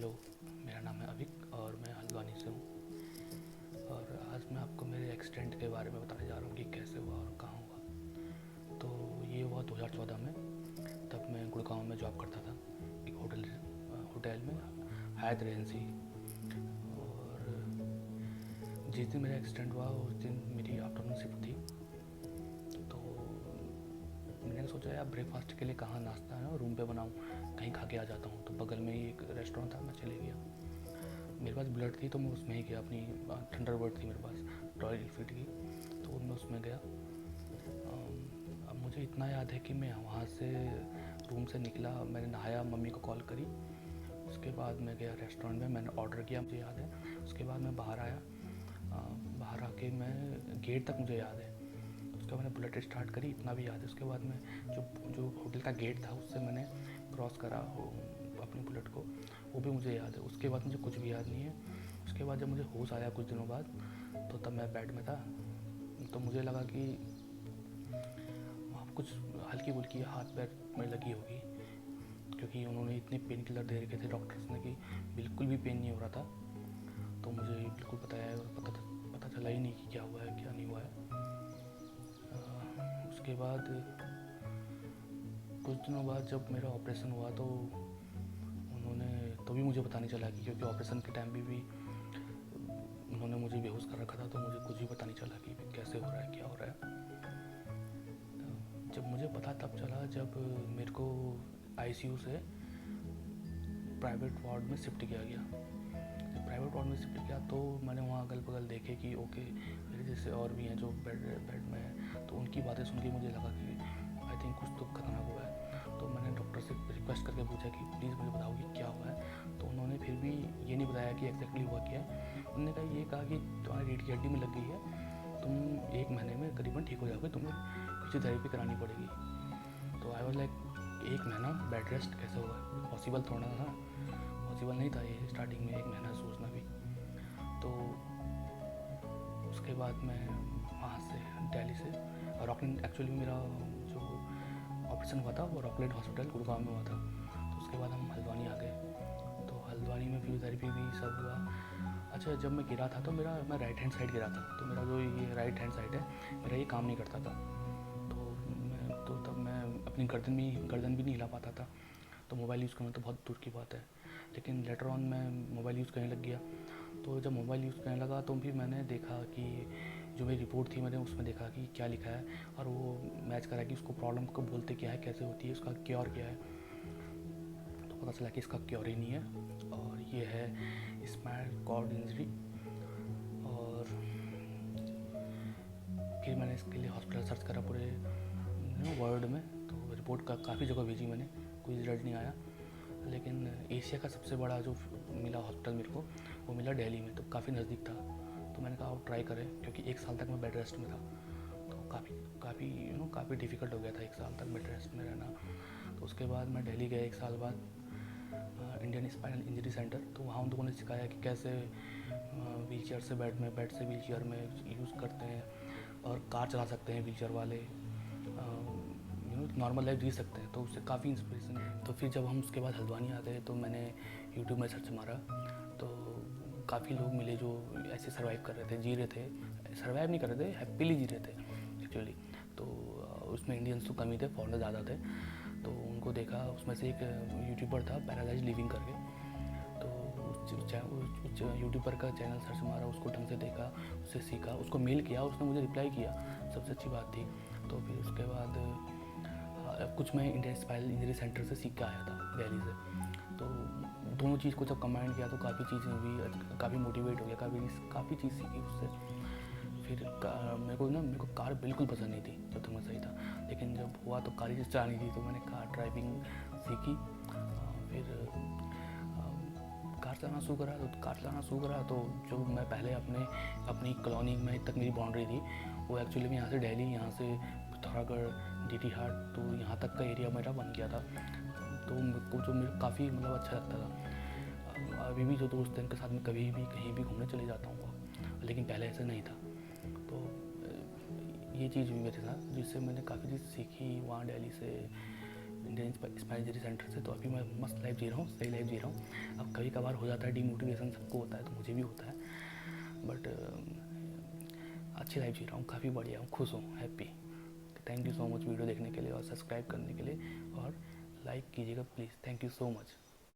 Hello, मेरा नाम है अविक और मैं हल्द्वानी से हूँ। और आज मैं आपको मेरे एक्सीडेंट के बारे में बताने जा रहा हूँ कि कैसे हुआ और कहाँ हुआ। तो ये हुआ 2014 में। तब मैं गुड़गांव में जॉब करता था, एक होटल में, हायत रेजेंसी। और जिस दिन मेरा एक्सीडेंट हुआ उस दिन मेरी आफ्टरनून शिफ्ट थी। तो मैंने सोचा यार ब्रेकफास्ट के लिए कहाँ नाश्ता है रूम पे बनाऊँ, कहीं खा के आ जाता हूँ। तो बगल में ही एक रेस्टोरेंट था, मैं चले गया। मेरे पास ब्लड थी तो मैं उसमें ही गया, अपनी थंडरबर्ड थी मेरे पास, रॉयल एनफील्ड की। तो मैं उसमें गया। अब मुझे इतना याद है कि मैं वहाँ से रूम से निकला, मैंने नहाया, मम्मी को कॉल करी। उसके बाद मैं गया रेस्टोरेंट में, मैंने ऑर्डर किया, मुझे याद है। उसके बाद मैं बाहर आया। बाहर आके मैं गेट तक मुझे याद है। उसके बाद मैंने बुलेट स्टार्ट करी, इतना भी याद है। उसके बाद मैं जो होटल का गेट था उससे मैंने क्रॉस करा अपनी बुलेट को, वो भी मुझे याद है। उसके बाद मुझे कुछ भी याद नहीं है। उसके बाद जब मुझे होश आया कुछ दिनों बाद, तो तब मैं बेड में था। तो मुझे लगा कि वहाँ कुछ हल्की फुल्की हाथ पैर में लगी होगी, क्योंकि उन्होंने इतने पेन किलर दे रखे थे डॉक्टर्स ने कि बिल्कुल भी पेन नहीं हो रहा था। तो मुझे बिल्कुल पता चला ही नहीं कि क्या हुआ है क्या नहीं हुआ है। उसके बाद कुछ दिनों बाद जब मेरा ऑपरेशन हुआ तो उन्होंने तो भी मुझे पता नहीं चला, कि क्योंकि ऑपरेशन के टाइम भी उन्होंने मुझे बेहोश कर रखा था। तो मुझे कुछ भी पता नहीं चला कि कैसे हो रहा है क्या हो रहा है। जब मुझे पता तब चला जब मेरे को आईसीयू से प्राइवेट वार्ड में शिफ्ट किया गया। जब प्राइवेट वार्ड में शिफ्ट किया तो मैंने वहाँ अगल बगल देखे कि ओके मेरे जैसे और भी हैं जो बेड में हैं। तो उनकी बातें सुन के मुझे लगा कि आई थिंक कुछ तो खतरनाक हुआ है। तो मैंने डॉक्टर से रिक्वेस्ट करके पूछा कि प्लीज़ मुझे बताओ कि क्या हुआ है। तो उन्होंने फिर भी ये नहीं बताया कि एग्जैक्टली हुआ क्या है। उन्होंने कहा कि तुम्हारी रीढ़ की हड्डी में लग गई है, तुम 1 महीने में करीबन ठीक हो जाओगे, तुम्हें फिजियोथेरेपी करानी पड़ेगी। तो आई वाज लाइक 1 महीना बेड रेस्ट कैसे होगा, पॉसिबल थोड़ा था, पॉसिबल नहीं था ये स्टार्टिंग में 1 महीना सोचना भी। तो उसके बाद मैं वहाँ से दिल्ली से रॉकलैंड, एक्चुअली मेरा जो ऑपरेशन हुआ था वो रॉकलैंड हॉस्पिटल गुड़गांव में हुआ था। तो उसके बाद हम हल्द्वानी आ गए। तो हल्द्वानी में फिजियोथेरेपी भी सब हुआ। अच्छा, जब मैं गिरा था तो मैं राइट हैंड साइड गिरा था। तो मेरा जो ये राइट हैंड साइड है मेरा ये काम नहीं करता था। तो तब मैं अपनी गर्दन भी नहीं हिला पाता था। तो मोबाइल यूज़ करना तो बहुत दूर की बात है। लेकिन लेटर ऑन मैं मोबाइल यूज़ करने लग गया। तो जब मोबाइल यूज़ करने लगा तो फिर मैंने देखा कि जो मेरी रिपोर्ट थी मैंने उसमें देखा कि क्या लिखा है, और वो मैच करा कि उसको प्रॉब्लम को बोलते क्या है, कैसे होती है, उसका क्योर क्या है। तो पता चला कि इसका क्योर ही नहीं है, और ये है स्पाइनल कॉर्ड इंजरी। और फिर मैंने इसके लिए हॉस्पिटल सर्च करा पूरे वर्ल्ड में। तो रिपोर्ट काफ़ी जगह भेजी मैंने, कोई रिजल्ट नहीं आया। लेकिन एशिया का सबसे बड़ा जो मिला हॉस्पिटल मेरे को, वो मिला दिल्ली में। तो काफ़ी नज़दीक था। तो मैंने कहा आप ट्राई करें, क्योंकि 1 साल तक मैं बेड रेस्ट में था। तो काफ़ी डिफ़िकल्ट हो गया था 1 साल तक बेड रेस्ट में रहना। तो उसके बाद मैं दिल्ली गया 1 साल बाद, इंडियन स्पाइनल इंजरी सेंटर। तो वहाँ उन लोगों ने सिखाया कि कैसे व्हील चेयर से बेड से व्हील चेयर में यूज़ करते हैं, और कार चला सकते हैं व्हील चेयर वाले, नॉर्मल लाइफ जी सकते हैं। तो उससे काफ़ी इंस्पिरेशन है। तो फिर जब हम उसके बाद हल्द्वानी आ गए तो मैंने यूट्यूब में सर्च मारा। तो काफ़ी लोग मिले जो ऐसे सर्वाइव कर रहे थे, जी रहे थे, सर्वाइव नहीं कर रहे थे, हैप्पीली जी रहे थे एक्चुअली। तो उसमें इंडियंस तो कम ही थे, फॉरेनर ज़्यादा थे। तो उनको देखा, उसमें से एक यूट्यूबर था पैरालाइज लिविंग करके। तो उस यूट्यूबर का चैनल सर्च मारा, उसको ढंग से देखा, उससे सीखा, उसको मेल किया, उसने मुझे रिप्लाई किया, सबसे अच्छी बात थी। तो फिर उसके बाद कुछ मैं इंडियन स्पाइनल इंजरी सेंटर से सीख के आया था दिल्ली से। तो दोनों चीज़ को जब कंबाइन किया तो काफ़ी चीज़ें हुई, काफ़ी मोटिवेट हो गया, काफ़ी चीज़ सीखी उससे। फिर मेरे को कार बिल्कुल पसंद नहीं थी जब तक मैं सही था। लेकिन जब हुआ तो कार ही चलानी थी, तो मैंने कार ड्राइविंग सीखी। फिर कार चलाना शुरू करा। तो जो मैं पहले अपनी कॉलोनी में तक मेरी बाउंड्री थी, वो एक्चुअली में यहाँ से दिल्ली, यहाँ से पिथौरागढ़, डीटी हाट, तो यहाँ तक का एरिया मेरा बन गया था। तो मेरे को जो मेरे काफ़ी अच्छा लगता था। अभी भी जो दोस्त हैं उनके साथ में कभी भी कहीं भी घूमने चले जाता हूँ, लेकिन पहले ऐसा नहीं था। तो ये चीज़ हुई मेरे साथ, जिससे मैंने काफ़ी चीज़ सीखी वहाँ दिल्ली से, इंडियन स्पाइसरी सेंटर से। तो अभी मैं मस्त लाइफ जी रहा हूँ, सही लाइफ जी रहा हूँ। अब कभी कभार हो जाता है डीमोटिवेशन, सबको होता है, तो मुझे भी होता है, बट अच्छी लाइफ जी रहा हूँ, काफ़ी बढ़िया हूँ, खुश हूँ, happy. Thank you so much video देखने के लिए और सब्सक्राइब करने के लिए, और लाइक कीजिएगा please. Thank you so much.